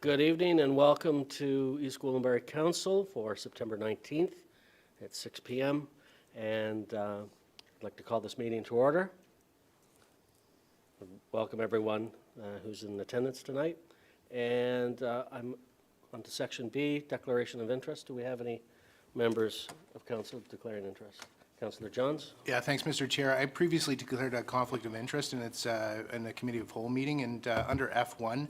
Good evening and welcome to East Gwillimbury Council for September 19th at 6 p.m. And I'd like to call this meeting to order. Welcome everyone who's in attendance tonight. And I'm on to Section B, Declaration of Interest. Do we have any members of Council declaring interest? Councillor Johns? Yeah, thanks, Mr. Chair. I previously declared a conflict of interest, and it's in the Committee of Whole meeting, and under F1,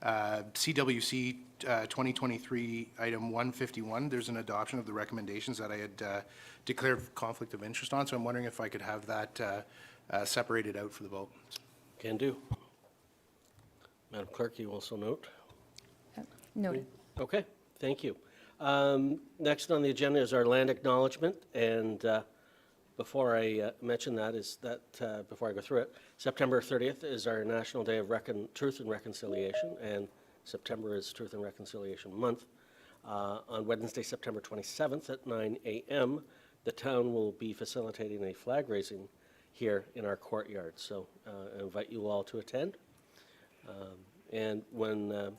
CWC 2023 item 151, there's an adoption of the recommendations that I had declared conflict of interest on, so I'm wondering if I could have that separated out for the vote. Can do. Madam Clerk, you also note? Noted. Okay, thank you. Next on the agenda is our land acknowledgement, and before I mention that, before I go through it, September 30th is our National Day of Truth and Reconciliation, and September is Truth and Reconciliation Month. On Wednesday, September 27th at 9 a.m., the town will be facilitating a flag raising here in our courtyard, so I invite you all to attend. And when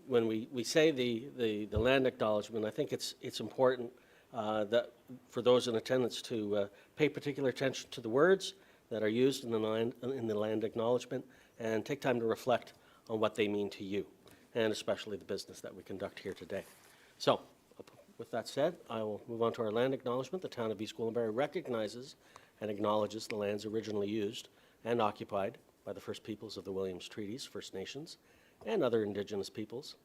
we say the land acknowledgement, I think it's important that for those in attendance to pay particular attention to the words that are used in the land acknowledgement and take time to reflect on what they mean to you, and especially the business that we conduct here today. So, with that said, I will move on to our land acknowledgement. The town of East Gwillimbury recognizes and acknowledges the lands originally used and occupied by the First Peoples of the Williams Treaties, First Nations, and other Indigenous peoples.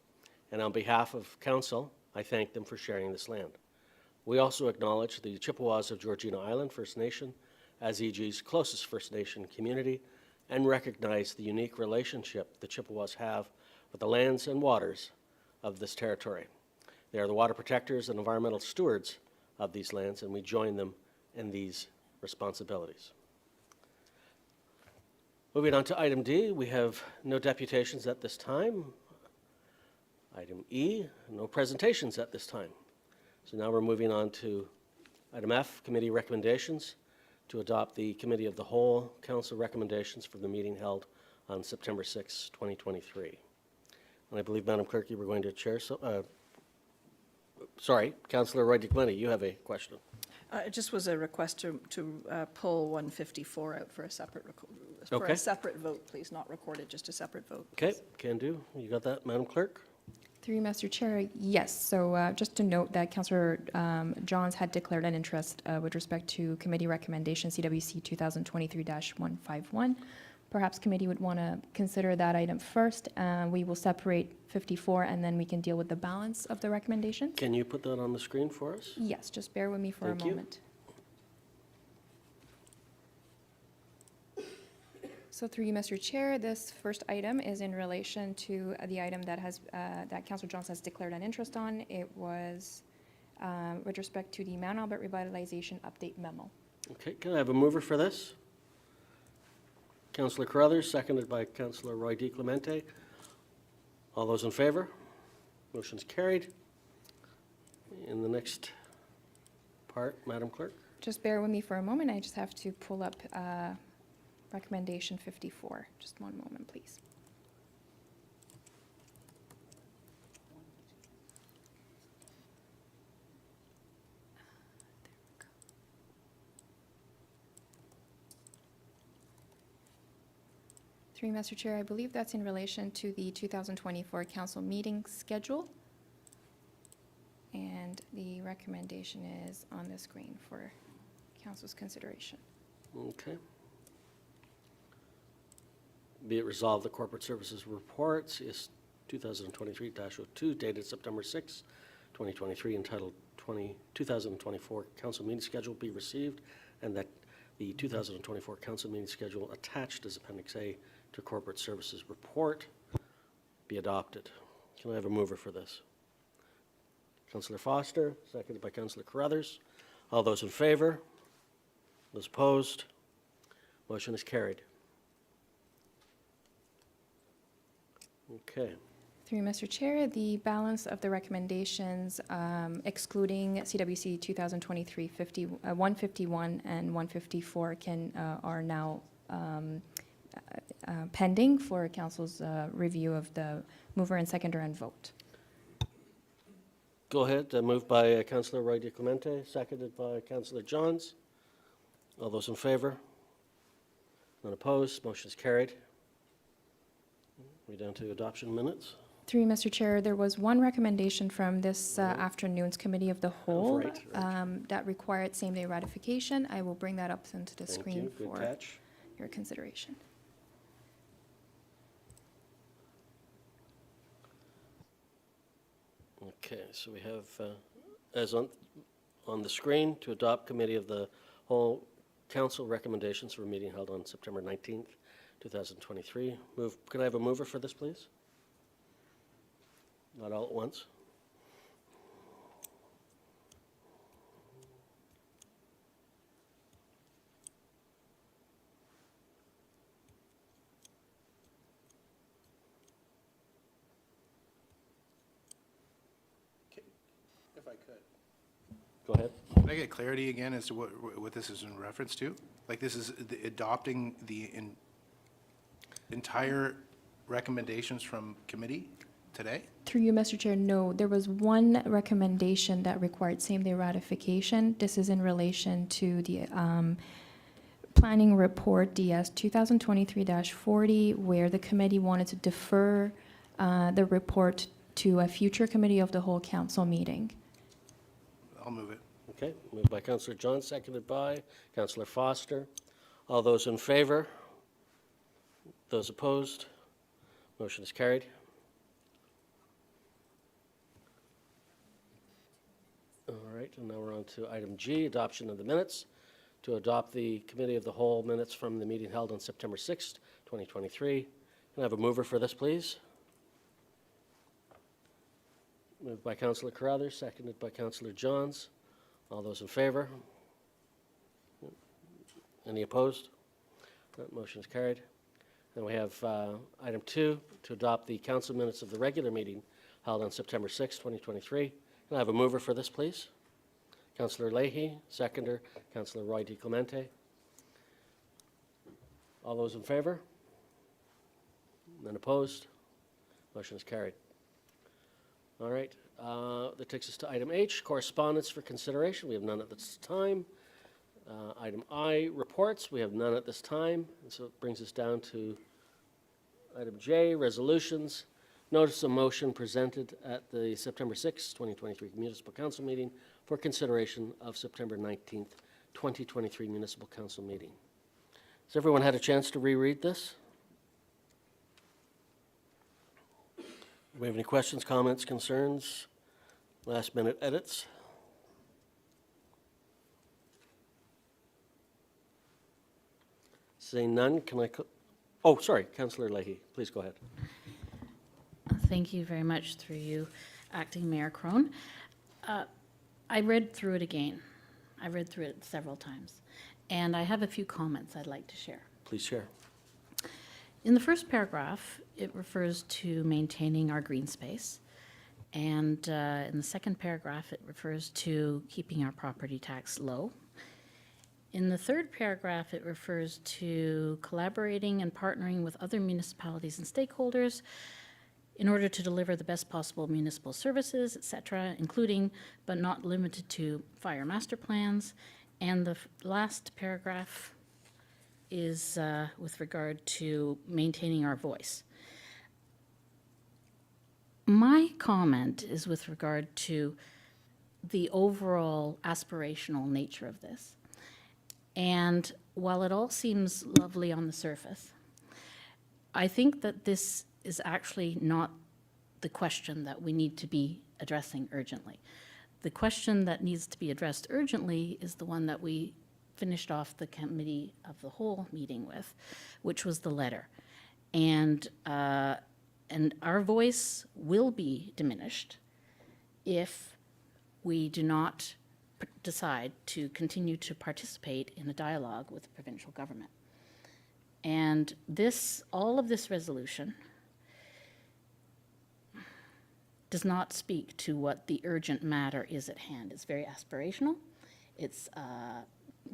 And on behalf of Council, I thank them for sharing this land. We also acknowledge the Chippewas of Georgina Island First Nation as EG's closest First Nation community and recognize the unique relationship the Chippewas have with the lands and waters of this territory. They are the water protectors and environmental stewards of these lands, and we join them in these responsibilities. Moving on to item D, we have no deputations at this time. Item E, no presentations at this time. So now we're moving on to item F, committee recommendations, to adopt the Committee of the Whole Council recommendations for the meeting held on September 6, 2023. And I believe, Madam Clerk, you were going to chair. Sorry, Councillor Roy DeClenny, you have a question. It just was a request to pull 154 out for a separate Okay. a separate vote, please, not recorded, just a separate vote. Okay, Please. can do. You got that, Madam Clerk? Through you, Mr. Chair, yes. So just to note that Councillor Johns had declared an interest with respect to committee recommendation CWC 2023-151. Perhaps committee would want to consider that item first. We will separate 54 and then we can deal with the balance of the recommendation. Can you put that on the screen for us? Yes, just bear with me for Thank a you. moment. So through you, Mr. Chair, this first item is in relation to the item that has that Councillor Johns has declared an interest on. It was with respect to the Mount Albert Revitalization Update Memo. Okay, can I have a mover for this? Councillor Carruthers, seconded by Councillor Roy DeClemente. All those in favor? Motion's carried. In the next part, Madam Clerk. Just bear with me for a moment. I just have to pull up recommendation 54. Just one moment, please. Through you, Mr. Chair, I believe that's in relation to the 2024 council meeting schedule. And the recommendation is on the screen for council's consideration. Okay. Be it resolved, the Corporate Services Report is 2023-02, dated September 6, 2023, entitled 2024 Council Meeting Schedule be received, and that the 2024 Council Meeting Schedule attached as Appendix A to Corporate Services Report be adopted. Can I have a mover for this? Councillor Foster, seconded by Councillor Carruthers. All those in favor? Those opposed? Motion is carried. Okay. Through you, Mr. Chair, the balance of the recommendations, excluding CWC 2023-151 and 154, are now pending for council's review of the mover and seconder and vote. Go ahead, moved by Councillor Roy DiClemente, seconded by Councillor Johns. All those in favor? None opposed, motion is carried. We're down to adoption minutes. Through you, Mr. Chair, there was one recommendation from this afternoon's Committee of the Whole right. that required same-day ratification. I will bring that up into the Thank screen you, good for catch. your consideration. Okay, so we have, as on the screen, to adopt Committee of the Whole Council recommendations for a meeting held on September 19th, 2023. Can I have a mover for this, please? Not all at once. If I could. Go ahead. Can I get clarity again as to what this is in reference to? Like, this is adopting the entire recommendations from committee today? Through you, Mr. Chair, no, there was one recommendation that required same-day ratification. This is in relation to the Planning Report DS 2023-40, where the committee wanted to defer the report to a future Committee of the Whole Council meeting. I'll move it. Okay, moved by Councillor John, seconded by Councillor Foster. All those in favor? Those opposed? Motion is carried. All right, and now we're on to item G, adoption of the minutes. To adopt the Committee of the Whole minutes from the meeting held on September 6th, 2023. Can I have a mover for this, please? Moved by Councillor Carruthers, seconded by Councillor Johns. All those in favor? Any opposed? That motion is carried. Then we have item 2, to adopt the council minutes of the regular meeting held on September 6, 2023. Can I have a mover for this, please? Councillor Leahy, seconder, Councillor Roy DiClemente. All those in favor? None opposed? Motion is carried. All right, that takes us to item H, correspondence for consideration. We have none at this time. Item I, reports. We have none at this time. And so it brings us down to item J, resolutions. Notice of motion presented at the September 6, 2023 Municipal Council meeting for consideration of September 19th, 2023 Municipal Council meeting. Has everyone had a chance to reread this? Do we have any questions, comments, concerns, last-minute edits? Seeing none, can I... Oh, sorry, Councillor Leahy, please go ahead. Thank you very much, through you, Acting Mayor Crone. I read through it again. I read through it several times, and I have a few comments I'd like to share. Please share. In the first paragraph, it refers to maintaining our green space, and in the second paragraph, it refers to keeping our property tax low. In the third paragraph, it refers to collaborating and partnering with other municipalities and stakeholders in order to deliver the best possible municipal services, etc., including but not limited to fire master plans. And the last paragraph is with regard to maintaining our voice. My comment is with regard to the overall aspirational nature of this. And while it all seems lovely on the surface, I think that this is actually not the question that we need to be addressing urgently. The question that needs to be addressed urgently is the one that we finished off the Committee of the Whole meeting with, which was the letter. And our voice will be diminished if we do not decide to continue to participate in a dialogue with the provincial government. And all of this resolution does not speak to what the urgent matter is at hand. It's very aspirational. It's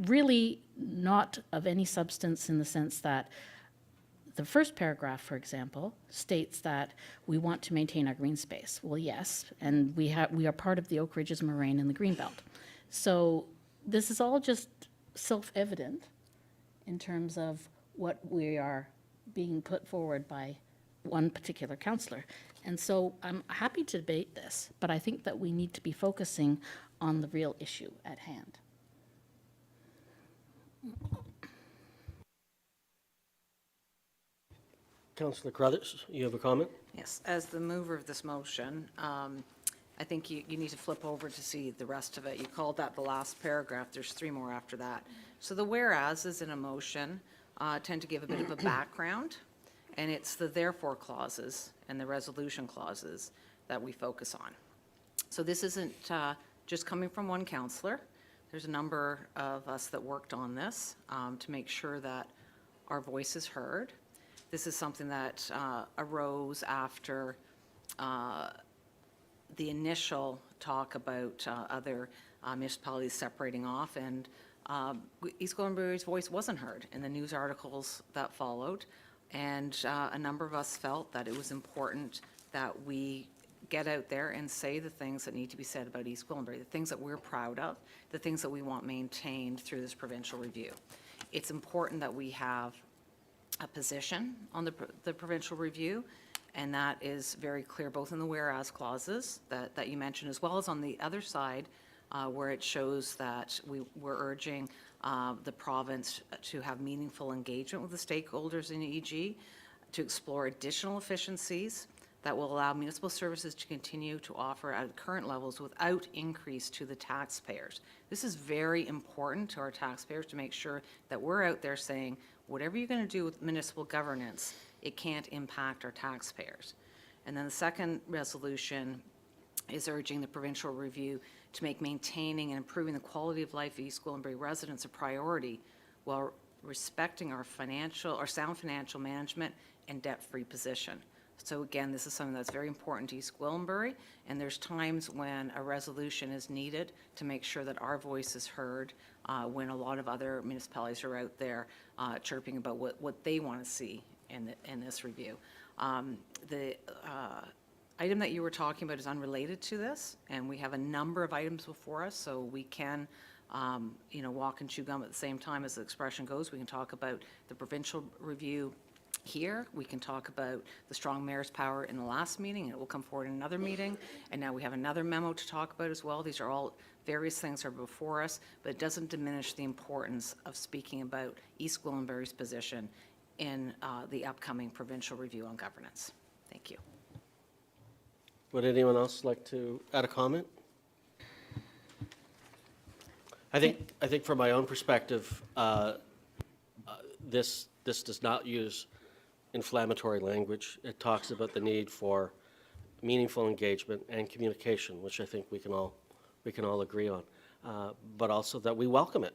really not of any substance in the sense that the first paragraph, for example, states that we want to maintain our green space. Well, yes, and we are part of the Oak Ridges Moraine and the Greenbelt. So this is all just self-evident in terms of what we are being put forward by one particular councillor. And so I'm happy to debate this, but I think that we need to be focusing on the real issue at hand. Councillor Crothers, you have a comment? Yes, as the mover of this motion, I think you need to flip over to see the rest of it. You called that the last paragraph. There's 3 more after that. So the whereases in a motion tend to give a bit of a background, and it's the therefore clauses and the resolution clauses that we focus on. So this isn't just coming from one councillor. There's a number of us that worked on this to make sure that our voice is heard. This is something that arose after the initial talk about other municipalities separating off, and East Gwillimbury's voice wasn't heard in the news articles that followed, and a number of us felt that it was important that we get out there and say the things that need to be said about East Gwillimbury, the things that we're proud of, the things that we want maintained through this provincial review. It's important that we have a position on the provincial review, and that is very clear both in the whereas clauses that you mentioned, as well as on the other side where it shows that we're urging the province to have meaningful engagement with the stakeholders in EG, to explore additional efficiencies that will allow municipal services to continue to offer at current levels without increase to the taxpayers. This is very important to our taxpayers, to make sure that we're out there saying, whatever you're going to do with municipal governance, it can't impact our taxpayers. And then the second resolution is urging the provincial review to make maintaining and improving the quality of life of East Gwillimbury residents a priority while respecting our sound financial management and debt-free position. So again, this is something that's very important to East Gwillimbury, and there's times when a resolution is needed to make sure that our voice is heard when a lot of other municipalities are out there chirping about what they want to see in this review. The item that you were talking about is unrelated to this, and we have a number of items before us, so we can walk and chew gum at the same time, as the expression goes. We can talk about the provincial review here. We can talk about the strong mayor's power in the last meeting, and it will come forward in another meeting. And now we have another memo to talk about as well. These are all various things that are before us, but it doesn't diminish the importance of speaking about East Gwillimbury's position in the upcoming provincial review on governance. Thank you. Would anyone else like to add a comment? I think from my own perspective, this does not use inflammatory language. It talks about the need for meaningful engagement and communication, which I think we can all agree on, but also that we welcome it,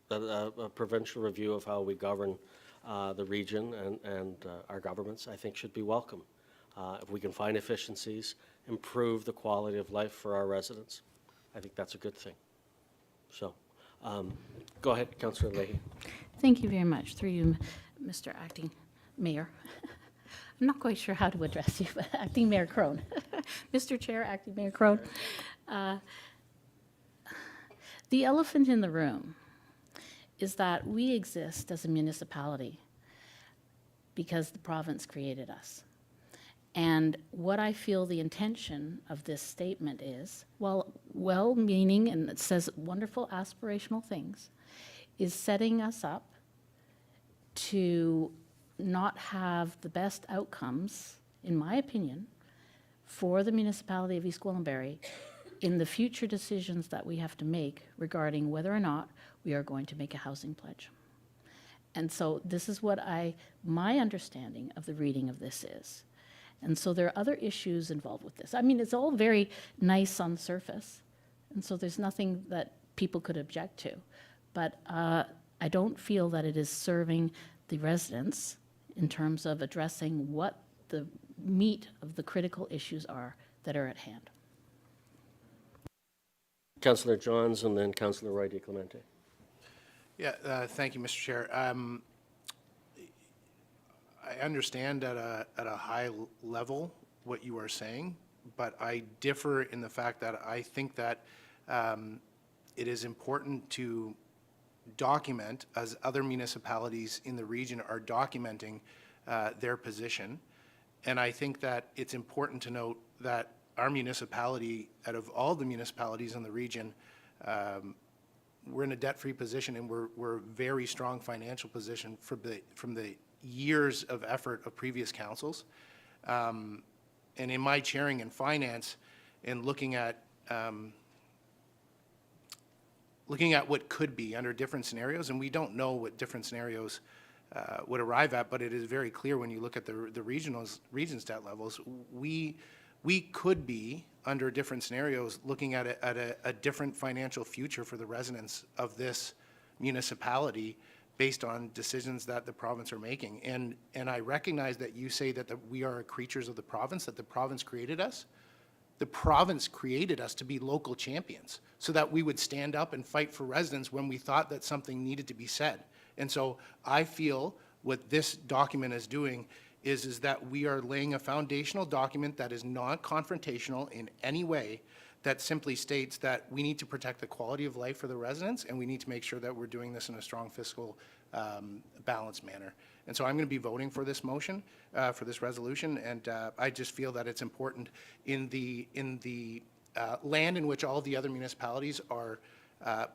that a provincial review of how we govern the region and our governments, I think, should be welcome. If we can find efficiencies, improve the quality of life for our residents, I think that's a good thing. So, go ahead, Councillor Leahy. Thank you very much. Through you, Mr. Acting Mayor. I'm not quite sure how to address you, but Acting Mayor Crone. Mr. Chair, Acting Mayor Crone. The elephant in the room is that we exist as a municipality because the province created us. And what I feel the intention of this statement is, well-meaning, and it says wonderful aspirational things, is setting us up to not have the best outcomes, in my opinion, for the municipality of East Gwillimbury in the future decisions that we have to make regarding whether or not we are going to make a housing pledge. And so this is what my understanding of the reading of this is. And so there are other issues involved with this. I mean, it's all very nice on the surface, and so there's nothing that people could object to. But I don't feel that it is serving the residents in terms of addressing what the meat of the critical issues are that are at hand. Councillor Johns and then Councillor Roy DiClemente. Yeah, thank you, Mr. Chair. understand at a high level what you are saying, but I differ in the fact that I think that it is important to document, as other municipalities in the region are documenting their position. And I think that it's important to note that our municipality, out of all the municipalities in the region, we're in a debt-free position, and we're a very strong financial position from the years of effort of previous councils. And in my chairing in finance and looking at what could be under different scenarios, and we don't know what different scenarios would arrive at, but it is very clear when you look at the region's debt levels, we could be, under different scenarios, looking at a different financial future for the residents of this municipality based on decisions that the province are making. And I recognize that you say that we are creatures of the province, that the province created us. The province created us to be local champions so that we would stand up and fight for residents when we thought that something needed to be said. And so I feel what this document is doing is that we are laying a foundational document that is not confrontational in any way, that simply states that we need to protect the quality of life for the residents, and we need to make sure that we're doing this in a strong fiscal balanced manner. And so I'm going to be voting for this motion, for this resolution, and I just feel that it's important in the land in which all the other municipalities are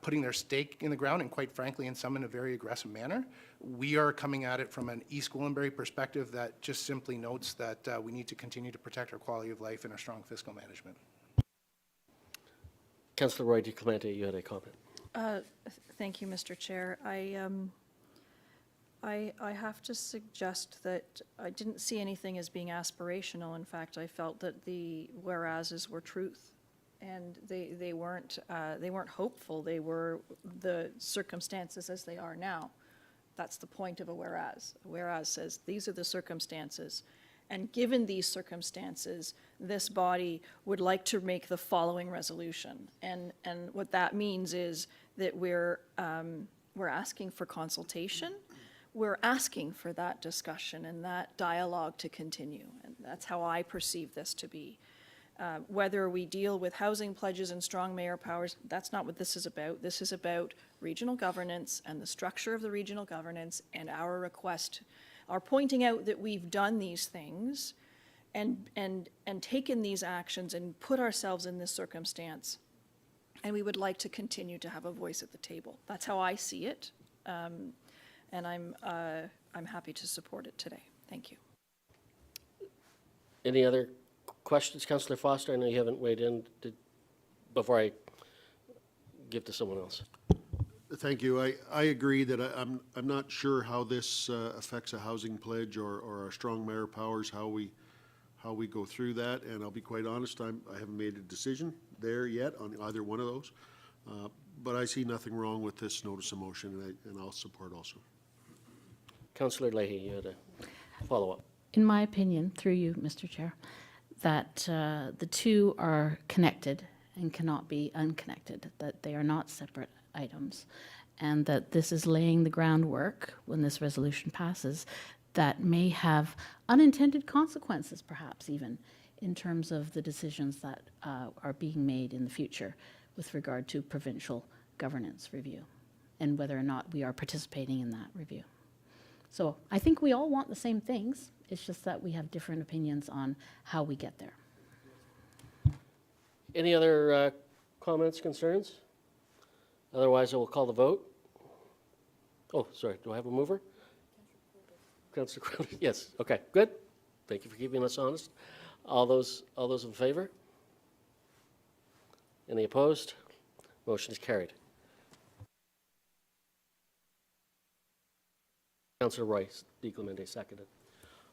putting their stake in the ground, and quite frankly, in some in a very aggressive manner. We are coming at it from an East Gwillimbury perspective that just simply notes that we need to continue to protect our quality of life and our strong fiscal management. Councillor Roy DeClemente, you had a comment. Thank you, Mr. Chair. I have to suggest that I didn't see anything as being aspirational. In fact, I felt that the whereases were truth, and they weren't hopeful. They were the circumstances as they are now. That's the point of a whereas. A whereas says these are the circumstances, and given these circumstances, this body would like to make the following resolution. And what that means is that we're asking for consultation. We're asking for that discussion and that dialogue to continue. And that's how I perceive this to be. Whether we deal with housing pledges and strong mayor powers, that's not what this is about. This is about regional governance and the structure of the regional governance, and our request, our pointing out that we've done these things and taken these actions and put ourselves in this circumstance. And we would like to continue to have a voice at the table. That's how I see it. And I'm happy to support it today. Thank you. Any other questions, Councillor Foster? I know you haven't weighed in. Before I give to someone else. Thank you. I agree that I'm not sure how this affects a housing pledge or our strong mayor powers, how we go through that. And I'll be quite honest, I haven't made a decision there yet on either one of those. But I see nothing wrong with this notice of motion, and I'll support also. Councillor Leahy, you had a follow-up. In my opinion, through you, Mr. Chair, that the two are connected and cannot be unconnected, that they are not separate items, and that this is laying the groundwork, when this resolution passes, that may have unintended consequences, perhaps even, in terms of the decisions that are being made in the future with regard to provincial governance review, and whether or not we are participating in that review. So I think we all want the same things. It's just that we have different opinions on how we get there. Any other comments, concerns? Otherwise, I will call the vote. Oh, sorry, do I have a mover? Councillor Crowley, yes, okay, good. Thank you for keeping us honest. All those in favor? Any opposed? Motion is carried. Councillor Royce DeClemente seconded.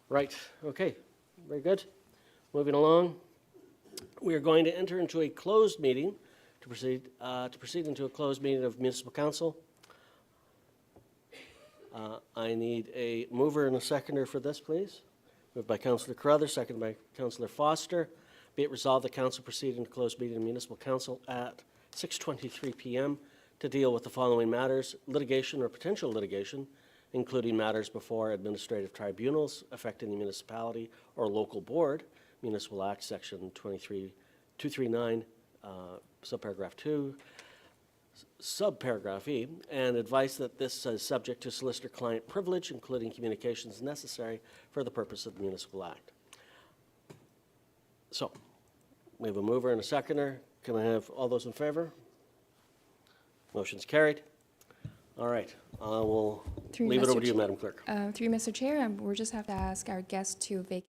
Right, okay, very good. Moving along, we are going to enter into a closed meeting to proceed into a closed meeting of Municipal Council. I need a mover and a seconder for this, please. Moved by Councillor Carruthers, seconded by Councillor Foster. Be it resolved, the Council proceed into closed meeting of Municipal Council at 6:23 p.m. to deal with the following matters: litigation or potential litigation including matters before administrative tribunals affecting the municipality or local board, Municipal Act, Section 239, subparagraph 2, subparagraph E, and advice that this is subject to solicitor-client privilege, including communications necessary for the purpose of the Municipal Act. So, we have a mover and a seconder. Can I have all those in favor? Motion's carried. All right, we'll Through leave it over Mr. to you, Chair. Madam Clerk. Through Mr. Chair, we'll just have to ask our guest to vacate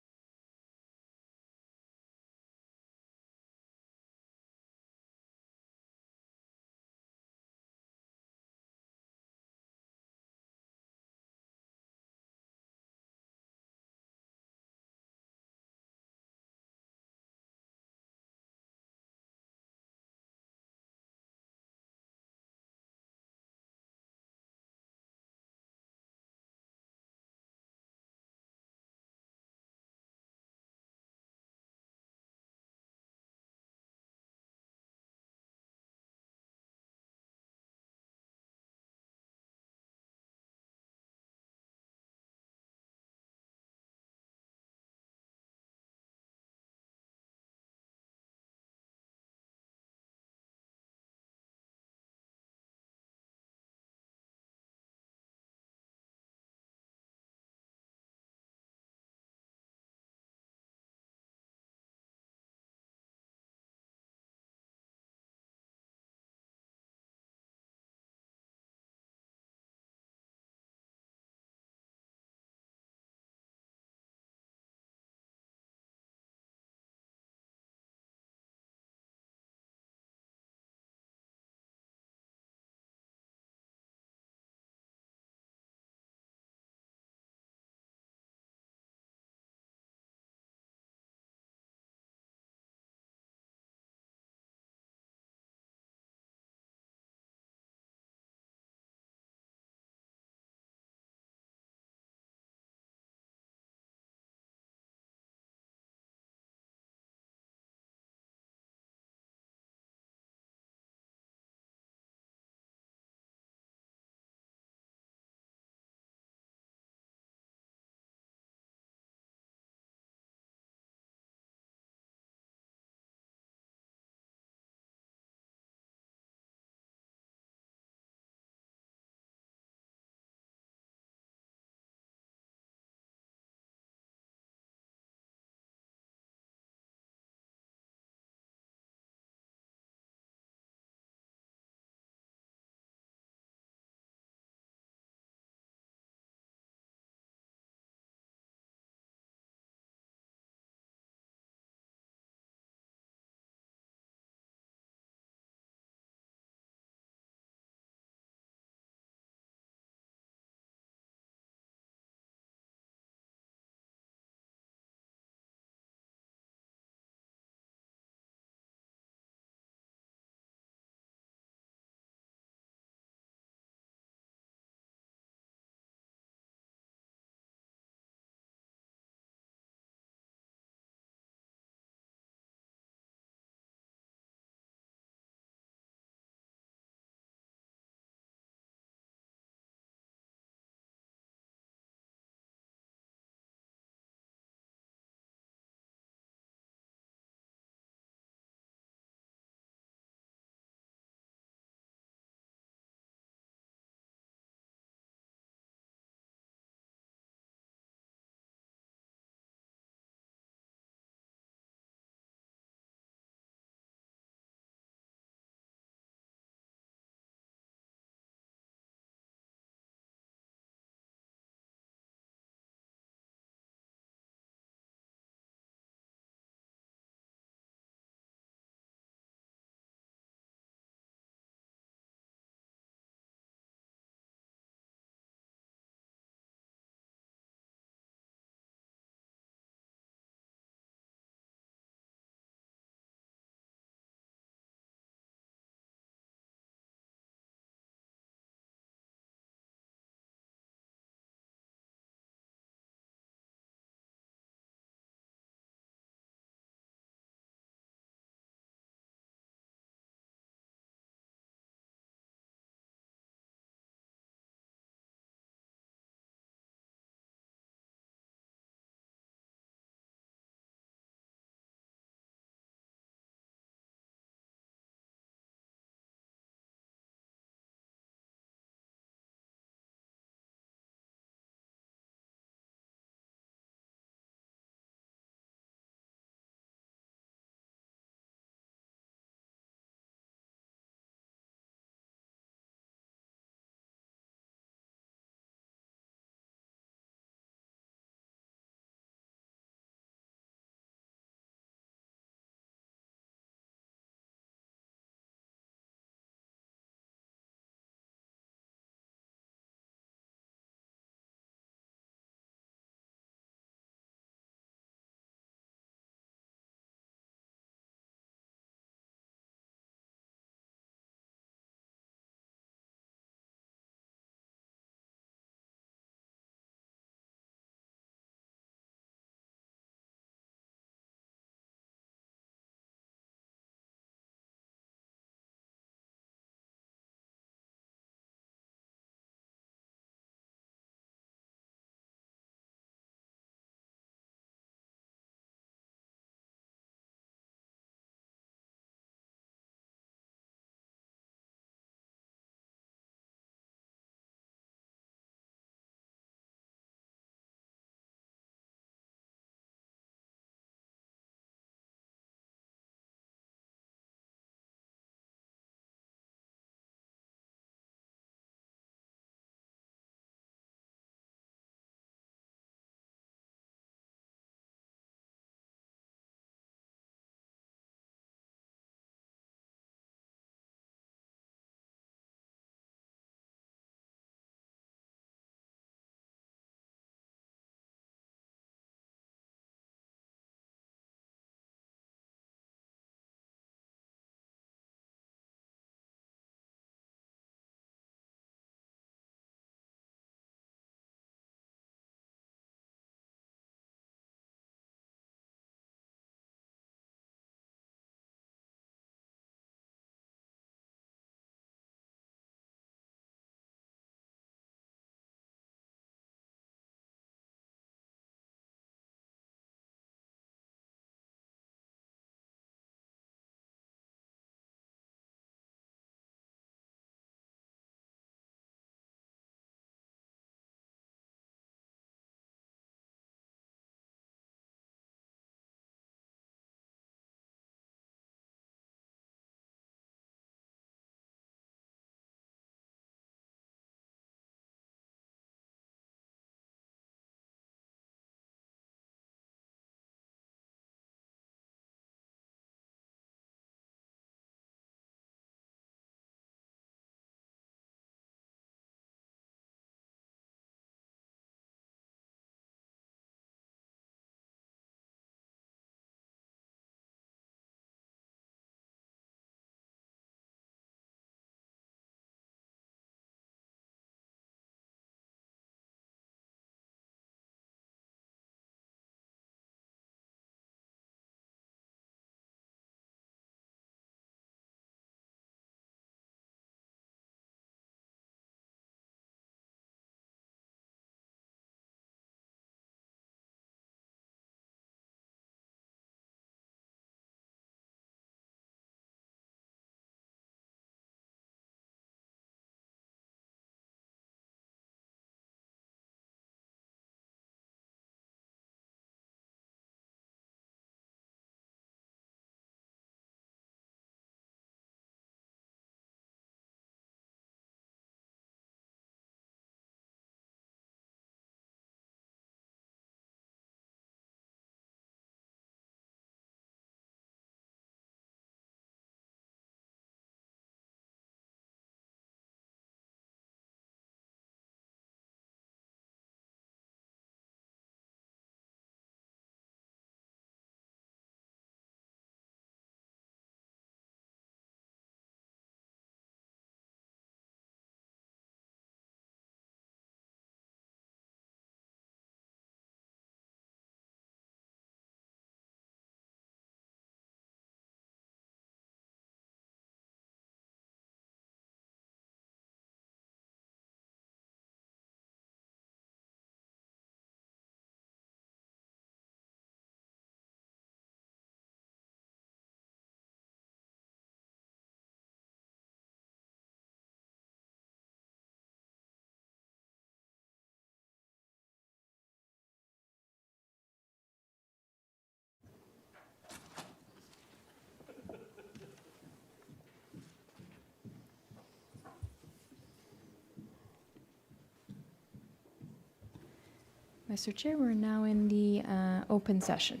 Mr. Chair, we're now in the open session.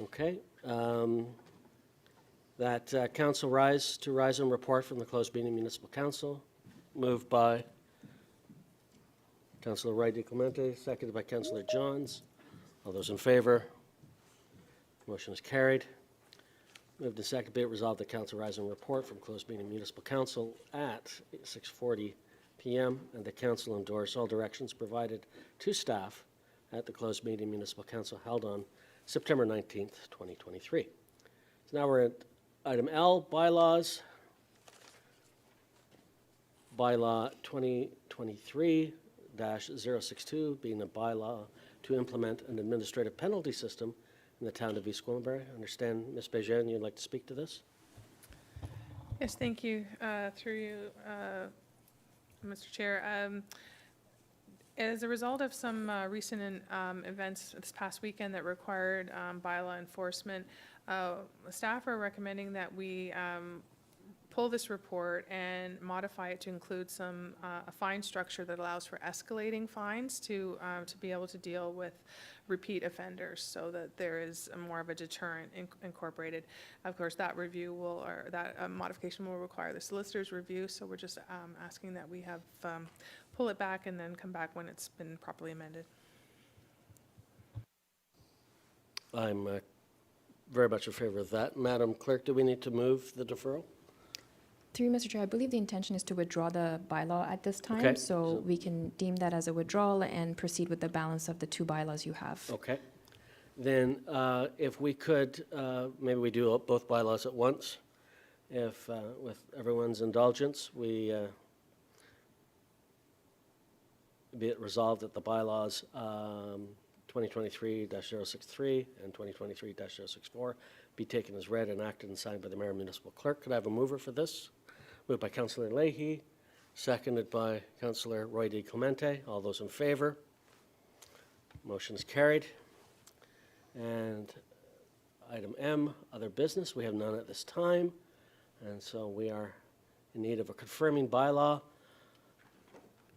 Okay. That council rise and report from the closed meeting municipal council, moved by Councillor Roy DiClemente, seconded by Councillor Johns. All those in favor? Motion is carried. Moved to second, be it resolved that council rise and report from closed meeting municipal council at 6:40 p.m. and the council endorse all directions provided to staff at the closed meeting municipal council held on September 19th, 2023. So now we're at item L, bylaws. Bylaw 2023-062 being a bylaw to implement an administrative penalty system in the town of East Gwillimbury. I understand, Ms. Bejean, you'd like to speak to this? Yes, thank you. Through you, Mr. Chair. As a result of some recent events this past weekend that required bylaw enforcement, staff are recommending that we pull this report and modify it to include a fine structure that allows for escalating fines to be able to deal with repeat offenders, so that there is more of a deterrent incorporated. Of course, that review that modification will require the solicitor's review, so we're just asking that we have pull it back and then come back when it's been properly amended. I'm very much in favor of that. Madam Clerk, do we need to move the deferral? Through you, Mr. Chair, I believe the intention is to withdraw the bylaw at this time, Okay. so we can deem that as a withdrawal and proceed with the balance of the two bylaws you have. Okay. Then if we could, maybe we do both bylaws at once. If, with everyone's indulgence, we be it resolved that the bylaws 2023-063 and 2023-064 be taken as read and acted and signed by the Mayor and Municipal Clerk. Could I have a mover for this? Moved by Councillor Leahy, seconded by Councillor Roy DiClemente. All those in favor? Motion is carried. And item M, other business. We have none at this time. And so we are in need of a confirming bylaw.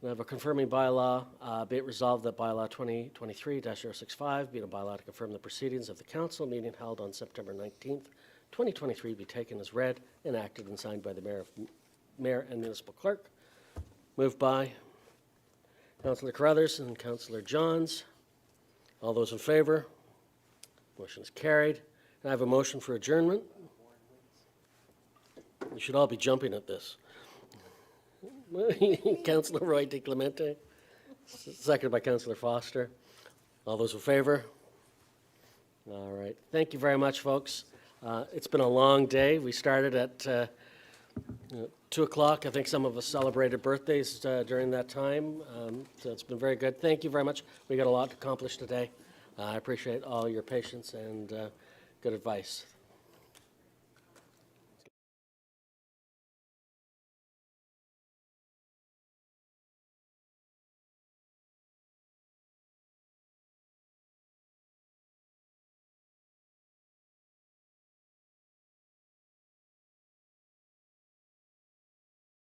We have a confirming bylaw, be it resolved that bylaw 2023-065, being a bylaw to confirm the proceedings of the council meeting held on September 19th, 2023, be taken as read, enacted, and signed by the Mayor and Municipal Clerk. Moved by Councillor Carruthers and Councillor Johns. All those in favor? Motion is carried. And I have a motion for adjournment. You should all be jumping at this. Councillor Roy DiClemente, seconded by Councillor Foster. All those in favor? All right. Thank you very much, folks. It's been a long day. We started at 2 o'clock. I think some of us celebrated birthdays during that time. So it's been very good. Thank you very much. We got a lot accomplished today. I appreciate all your patience and good advice.